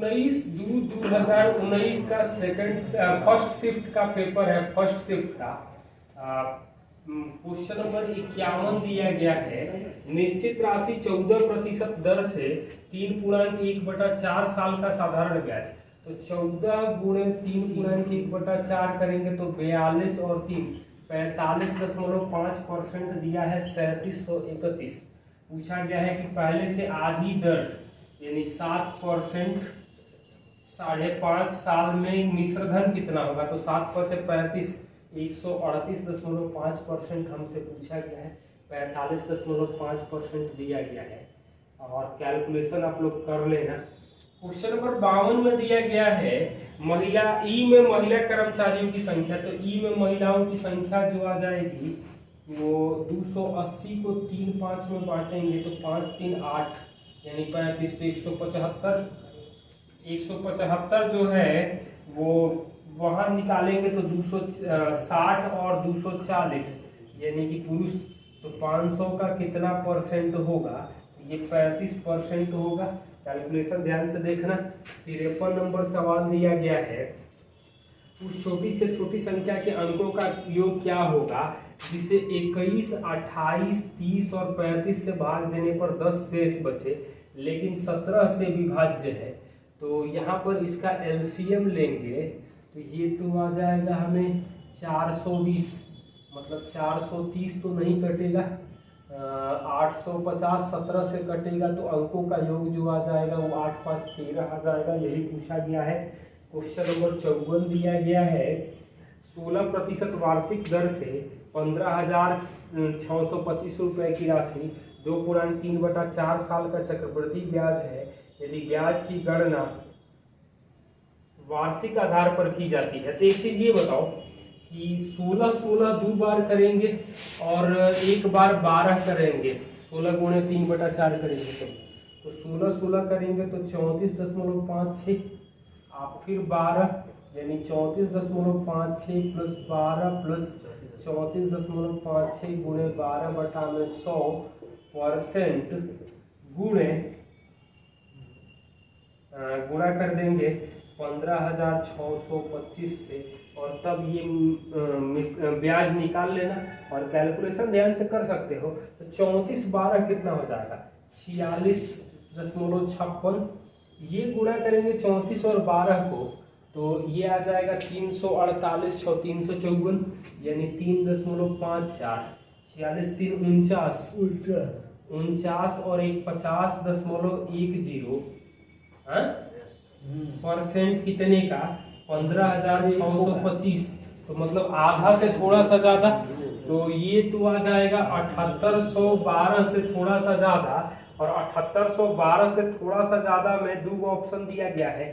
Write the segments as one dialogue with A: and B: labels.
A: 19/2/2019 का first shift का paper है। फर्स्ट शिफ्ट का क्वेश्चन नंबर 51 दिया गया है। निश्चित राशि 14% दर से 3.1/4 साल का साधारण ब्याज। तो 14 गुणे 3.1/4 करेंगे तो 42 और 3 45.5% दिया है 3731। पूछा गया है कि पहले से आधी दर यानी 7% 5.5 साल में मिश्रधन कितना होगा। तो 7 × 35 138.5% हमसे पूछा गया है। 45.5% दिया गया है और कैलकुलेशन आप लोग कर लेना। क्वेश्चन नंबर 52 में दिया गया है महिला ई में महिला कर्मचारियों की संख्या। तो ई में महिलाओं की संख्या जो आ जाएगी वो 280 को 3/5 में बांटेंगे तो 5 3 8 यानी 35। तो 175 जो है वो वहां निकालेंगे तो 260 और 240 यानी कि पुरुष। तो 500 का कितना परसेंट होगा। ये 35% होगा। कैलकुलेशन ध्यान से देखना। 53 नंबर सवाल दिया गया है उस छोटी से छोटी संख्या के अंकों का योग क्या होगा जिसे 21, 28, 30 और 35 से भाग देने पर 10 शेष बचे लेकिन 17 से विभाज्य है। तो यहाँ पर इसका एलसीएम लेंगे तो ये तो आ जाएगा हमें 420, मतलब 430 तो नहीं कटेगा, 850 17 से कटेगा तो अंकों का योग जो आ जाएगा वो 8 5 13 आ जाएगा। यही पूछा गया है। क्वेश्चन नंबर 54 दिया गया है 16% वार्षिक दर से 15,625 रुपए की राशि 2.3/4 साल का चक्रवृद्धि ब्याज है। यदि ब्याज की गणना वार्षिक आधार पर की जाती है तो एक चीज ये बताओ कि 16 दो बार करेंगे और एक बार 12 करेंगे। 16 गुणे 3/4 करेंगे तो 16 करेंगे तो 34.56 आप फिर 12 यानी 34.56 प्लस 12 प्लस 34.56 गुणे 12/100% गुणा कर देंगे 15,625 से और तब ये ब्याज निकाल लेना और कैलकुलेशन ध्यान से कर सकते हो। तो 34/12 कितना हो जाएगा 46.56। ये गुणा करेंगे 34 और 12 को तो ये आ जाएगा 348 6 354 यानी 3.54 46 3 49 और 1 50.10 परसेंट कितने का 15,625। तो मतलब आधा से थोड़ा सा ज्यादा। तो ये तो आ जाएगा 7812 से थोड़ा सा ज्यादा और 7812 से थोड़ा सा ज्यादा में दो ऑप्शन दिया गया है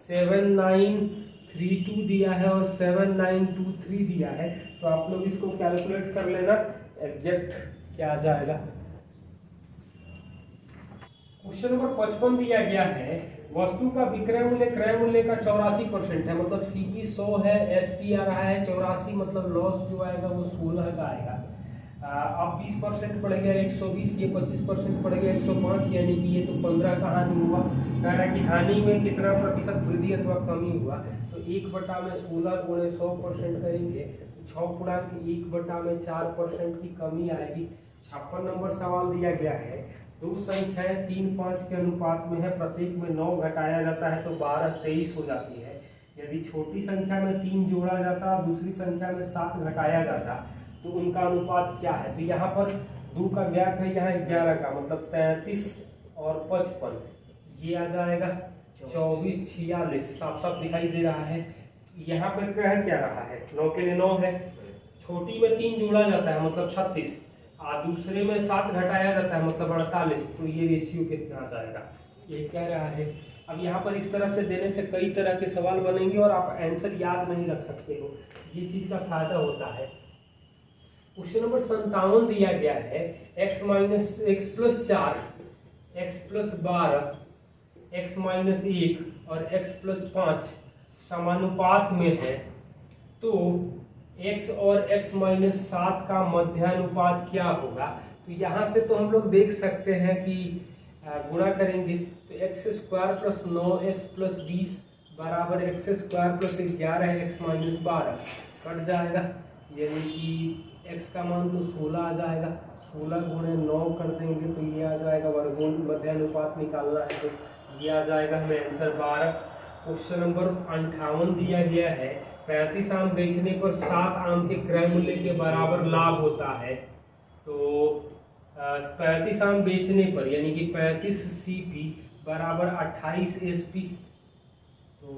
A: 7932 दिया है और 7923 दिया है। तो आप लोग इसको कैलकुलेट कर लेना एग्जैक्ट क्या आ जाएगा। क्वेश्चन नंबर 55 दिया गया है वस्तु का विक्रय मूल्य क्रय मूल्य का 84% है। मतलब सीपी 100 है, एसपी आ रहा है 84, मतलब लॉस जो आएगा वो 16 का आएगा। अब 20% पड़ गया 120, ये 25% पड़ गया 105 यानी कि ये तो 15 का हानि हुआ। कह रहा है कि हानि में कितना प्रतिशत वृद्धि अथवा कमी हुआ। तो 1/16 गुणे 100% करेंगे तो 6.1/4% की कमी आएगी। 56 नंबर सवाल दिया गया है दो संख्याएं 3 5 के अनुपात में है, प्रत्येक में 9 घटाया जाता है तो 12 23 हो जाती है। यदि छोटी संख्या में 3 जोड़ा जाता और दूसरी संख्या में 7 घटाया जाता तो उनका अनुपात क्या है। तो यहाँ पर 2 का गैप है, यहाँ 11 का, मतलब 33 और 55 ये आ जाएगा 24 46 साफ साफ दिखाई दे रहा है। यहाँ पे कह क्या रहा है 9 के लिए 9 है, छोटी में 3 जोड़ा जाता है मतलब 36 और दूसरे में 7 घटाया जाता है मतलब 48। तो ये रेशियो कितना आ जाएगा ये कह रहा है। अब यहाँ पर इस तरह से देने से कई तरह के सवाल बनेंगे और आप आंसर याद नहीं रख सकते हो, ये चीज का फायदा होता है। क्वेश्चन नंबर 57 दिया गया है x + 4 x + 12 x - 1 और x + 5 समानुपात में है तो x और x - 7 का मध्यानुपात क्या होगा। तो यहाँ से तो हम लोग देख सकते हैं कि गुणा करेंगे तो x square plus 9x plus 20 बराबर x square plus 11x minus 12 cut जाएगा, यानी कि x का मान तो 16 आ जाएगा। 16 गुणे 9 कर देंगे तो ये आ जाएगा, वर्गमूल मध्यानुपात निकालना है तो ये आ जाएगा हमें आंसर 12। क्वेश्चन नंबर 58 दिया गया है 35 आम बेचने पर 7 आम के क्रय मूल्य के बराबर लाभ होता है। तो 35 आम बेचने पर यानी कि 35 CP बराबर 28 SP, तो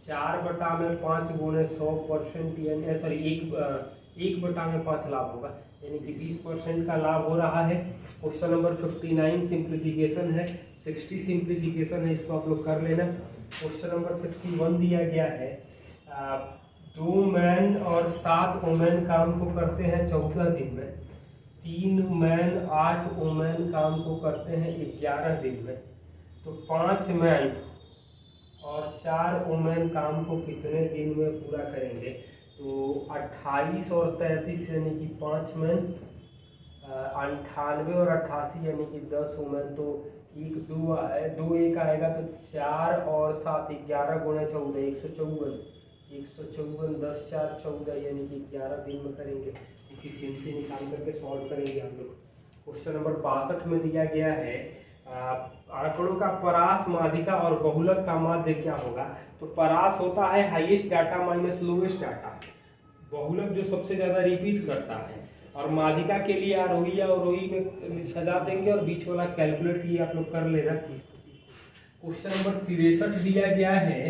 A: 4/5 गुणे 100% यानी सॉरी 1/5 लाभ होगा, यानी कि 20% का लाभ हो रहा है। क्वेश्चन नंबर 59 सिंप्लीफिकेशन है, 60 सिंप्लीफिकेशन है, इसको आप लोग कर लेना। क्वेश्चन नंबर 61 दिया गया है 2 मैन और 7 वुमेन काम को करते हैं 14 दिन में, 3 मैन 8 वुमेन काम को करते हैं 11 दिन में, तो 5 मैन और 4 वुमेन काम को कितने दिन में पूरा करेंगे। तो 28 और 33 यानी कि 5 मैन, 98 और 88 यानी कि 10 वुमेन, तो 2 1 आएगा तो 4 और 7 11 गुणे 14 154 10 4 14 यानी कि 11 दिन में करेंगे। इफिशियंसी निकाल करके सॉल्व करेंगे हम लोग। क्वेश्चन नंबर 62 में दिया गया है आंकड़ों का परास, माध्यिका और बहुलक का माध्य क्या होगा। तो परास होता है highest data minus lowest data, बहुलक जो सबसे ज्यादा रिपीट करता है, और माध्यिका के लिए आरोही या अवरोही में सजा देंगे और बीच वाला कैलकुलेट ये आप लोग कर लेना। क्वेश्चन नंबर 63 दिया गया है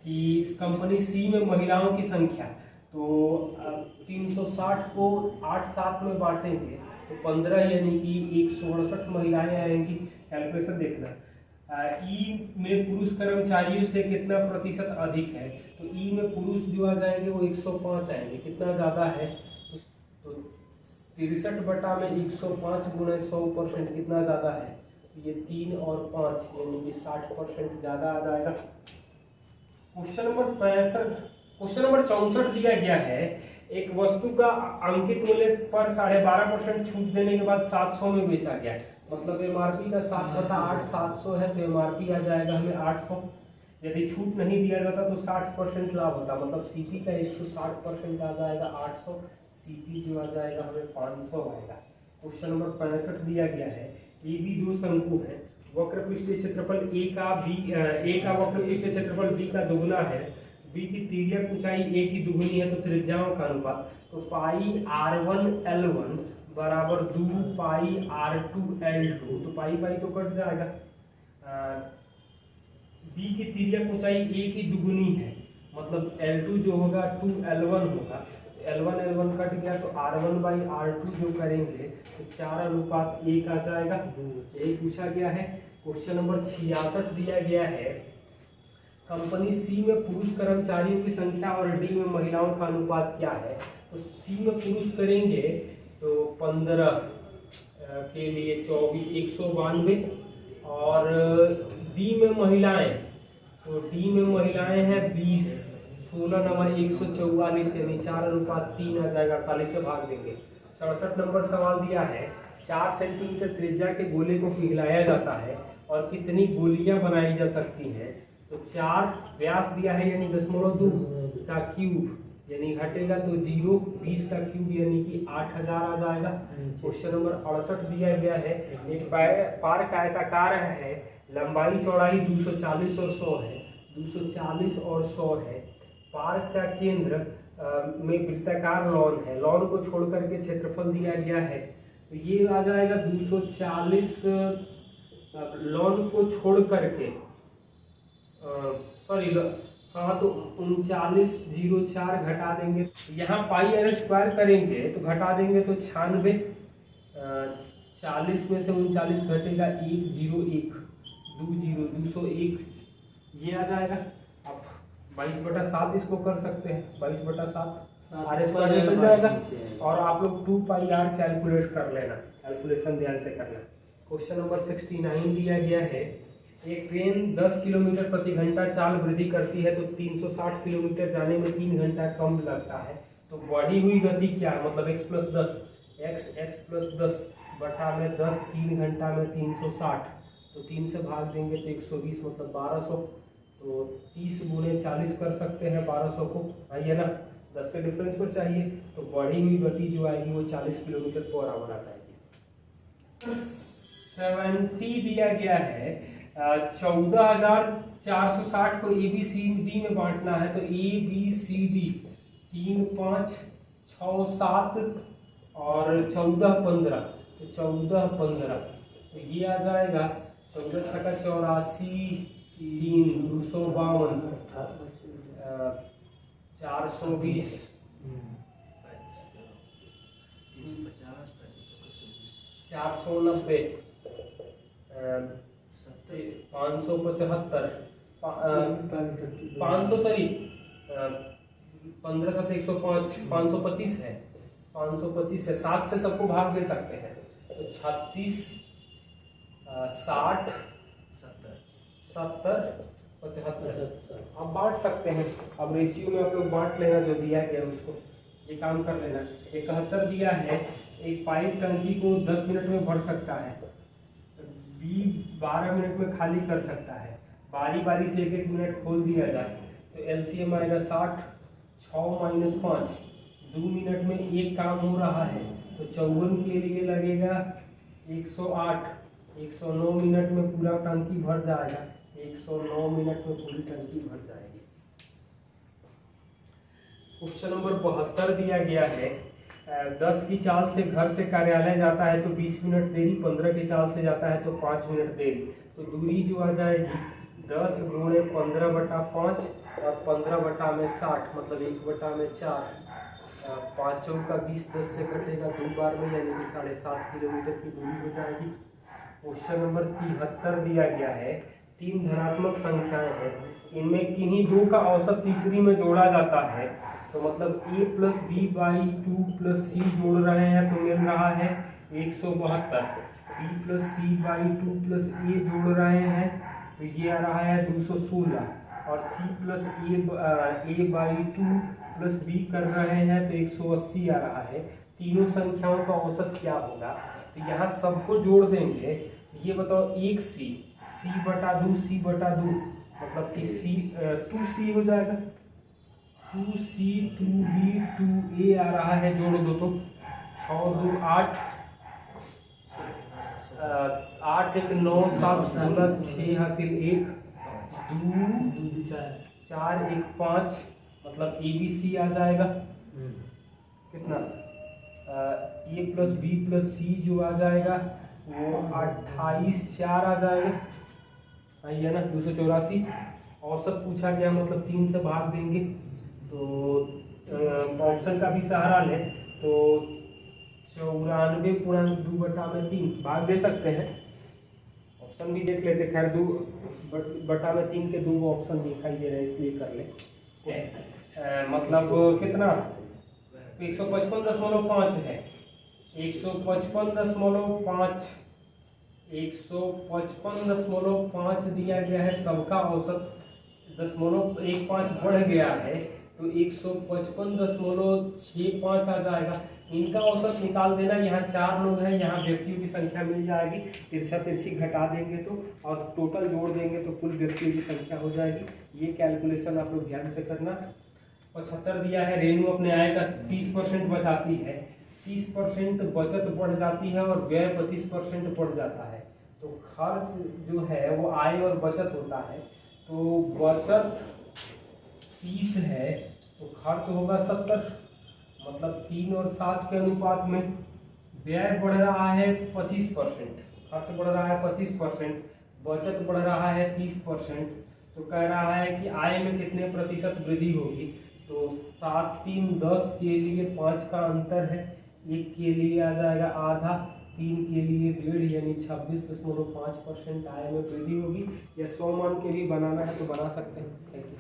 A: कि कंपनी सी में महिलाओं की संख्या, तो 360 को 8-7 में बांटेंगे तो 15 यानी कि 168 महिलाएं आएंगी। कैलकुलेशन देखना, ई में पुरुष कर्मचारियों से कितना प्रतिशत अधिक है, तो ई में पुरुष जो आ जाएंगे वो 105 आएंगे, कितना ज़्यादा है तो 63/105 गुणे 100% कितना ज़्यादा है, तो ये 3 और 5 यानी कि 60% ज़्यादा आ जाएगा। क्वेश्चन नंबर 64 दिया गया है एक वस्तु का अंकित मूल्य पर 12.5% छूट देने के बाद 700 में बेचा गया, मतलब एमआरपी का 7/8 700 है, तो एमआरपी आ जाएगा हमें 800। यदि छूट नहीं दिया जाता तो 60% लाभ होता, मतलब सीपी का 160% आ जाएगा 800, सीपी जो आ जाएगा हमें 500 आएगा। क्वेश्चन नंबर 65 दिया गया है ए बी दो शंकु है, वक्र पृष्ठीय क्षेत्रफल ए का वक्र पृष्ठीय क्षेत्रफल बी का दुगुना है, बी की तिर्यक ऊंचाई ए की दुगुनी है, तो त्रिज्याओं का अनुपात, तो पाई r1 l1 बराबर 2 पाई r2 l2, तो पाई तो कट जाएगा। बी की तिर्यक ऊंचाई ए की दुगुनी है, मतलब l2 जो होगा 2l1 होगा, l1 कट गया तो r1/r2 जो करेंगे तो 4:1 आ जाएगा। यही पूछा गया है। क्वेश्चन नंबर 66 दिया गया है कंपनी सी में पुरुष कर्मचारियों की संख्या और डी में महिलाओं का अनुपात क्या है। तो सी में पुरुष करेंगे तो 15 के लिए 24 192, और डी में महिलाएं, तो डी में महिलाएं हैं 20 16 नंबर 144 यानी 4:3 आ जाएगा, 48 से भाग देंगे। 67 नंबर सवाल दिया है 4 सेंटीमीटर त्रिज्या के गोले को पिघलाया जाता है और कितनी गोलियां बनाई जा सकती हैं। तो 4 व्यास दिया है यानी 0.2 का क्यूब यानी घटेगा तो 0, 20 का क्यूब यानी कि 8000 आ जाएगा। क्वेश्चन नंबर 68 दिया गया है एक पार्क आयताकार है, लंबाई चौड़ाई 240 और 100 है, 240 और 100 है। पार्क का केंद्र में वृत्ताकार लॉन है, लॉन को छोड़ करके क्षेत्रफल दिया गया है, तो ये आ जाएगा 240 लॉन को छोड़ करके सॉरी हाँ, तो 3904 घटा देंगे, यहाँ पाई आर स्क्वायर करेंगे तो घटा देंगे तो 96, 40 में से 39 घटेगा 101 201 ये आ जाएगा। अब 22/7 इसको कर सकते हैं, 22/7 आर स्क्वायर निकल जाएगा, और आप लोग 2 पाई आर कैलकुलेट कर लेना, कैलकुलेशन ध्यान से करना। क्वेश्चन नंबर 69 दिया गया है एक ट्रेन 10 किलोमीटर प्रति घंटा चाल वृद्धि करती है तो 360 किलोमीटर जाने में 3 घंटा कम लगता है, तो बढ़ी हुई गति क्या है, मतलब x + 10 x + 10 बटा में 10 3 घंटा में 360, तो 3 से भाग देंगे तो 120 मतलब 1200, तो 30 गुणे 40 कर सकते हैं 1200 को, आइए ना 10 के डिफरेंस पर चाहिए, तो बढ़ी हुई गति जो आएगी वो 40 किलोमीटर पर आवर आ जाएगी। 70 दिया गया है, 14,460 को ABCD में बांटना है, तो ABCD 3, 5, 6, 7 और 14, 15, तो 14, 15 तो ये आ जाएगा 14 छक्का 84, 3, 252, 420, 490, 575, 500 सॉरी 15 7 105, 525 है, 525 है, 7 से सबको भाग दे सकते हैं, तो 36, 60, 70, 75 आप बांट सकते हैं। अब रेशियो में आप लोग बांट लेना जो दिया गया उसको, ये काम कर लेना। 71 दिया है, एक पाइप टंकी को 10 मिनट में भर सकता है, बी 12 मिनट में खाली कर सकता है, बारी बारी से 1-1 मिनट खोल दिया जाए, तो एलसीएम आएगा 60, 6 - 5, 2 मिनट में एक काम हो रहा है, तो 54 के लिए लगेगा 108, 109 मिनट में पूरा टंकी भर जाएगा, 109 मिनट में पूरी टंकी भर जाएगी। क्वेश्चन नंबर 72 दिया गया है, 10 की चाल से घर से कार्यालय जाता है तो 20 मिनट देरी, 15 की चाल से जाता है तो 5 मिनट देरी, तो दूरी जो आ जाएगी 10 गुणे 15/5 और 15/60 मतलब 1/4, 5 चौका 20, 10 से कटेगा 2 बार में, यानी कि 7.5 किलोमीटर की दूरी हो जाएगी। क्वेश्चन नंबर 73 दिया गया है, 3 धनात्मक संख्याएं हैं, इनमें किन्हीं 2 का औसत तीसरी में जोड़ा जाता है, तो मतलब a + b/2 + c जोड़ रहे हैं तो मिल रहा है 172, b + c/2 + a जोड़ रहे हैं तो ये आ रहा है 216, और c + a/2 + b कर रहे हैं तो 180 आ रहा है। तीनों संख्याओं का औसत क्या होगा, तो यहाँ सबको जोड़ देंगे। ये बताओ 1c, c/2, c/2 मतलब कि 2c हो जाएगा, 2c, 2b, 2a आ रहा है, जोड़ दो तो 6 2 8, 8 1 9 7 16, 6 हासिल 1 2 4 1 5 मतलब ABC आ जाएगा कितना, a + b + c जो आ जाएगा वो 28 4 आ जाएगा, आइए ना 284। औसत पूछा गया मतलब 3 से भाग देंगे, तो ऑप्शन का भी सहारा लें तो 94.2/3 भाग दे सकते हैं, ऑप्शन भी देख लेते, खैर 2/3 के 2 ऑप्शन दिखाई दे रहे हैं इसलिए कर ले। मतलब कितना 155.5 है, 155.5, 155.5 दिया गया है, सबका औसत 0.15 बढ़ गया है तो 155.65 आ जाएगा। इनका औसत निकाल देना, यहाँ 4 लोग हैं, यहाँ व्यक्तियों की संख्या मिल जाएगी, तिरछा तिरछी घटा देंगे तो और टोटल जोड़ देंगे तो कुल व्यक्तियों की संख्या हो जाएगी। ये कैलकुलेशन आप लोग ध्यान से करना। 75 दिया है, रेणु अपने आय का 30% बचाती है, 30% बचत बढ़ जाती है और व्यय 25% बढ़ जाता है, तो खर्च जो है वो आय और बचत होता है, तो बचत 30 है तो खर्च होगा 70, मतलब 3 और 7 के अनुपात में। व्यय बढ़ रहा है 25%, खर्च बढ़ रहा है 25%, बचत बढ़ रहा है 30%, तो कह रहा है कि आय में कितने प्रतिशत वृद्धि होगी, तो 7 3 10 के लिए 5 का अंतर है, 1 के लिए आ जाएगा आधा, 3 के लिए 1.5 यानी 26.5% आय में वृद्धि होगी। या 100 मान के भी बनाना है तो बना सकते हैं। Thank you.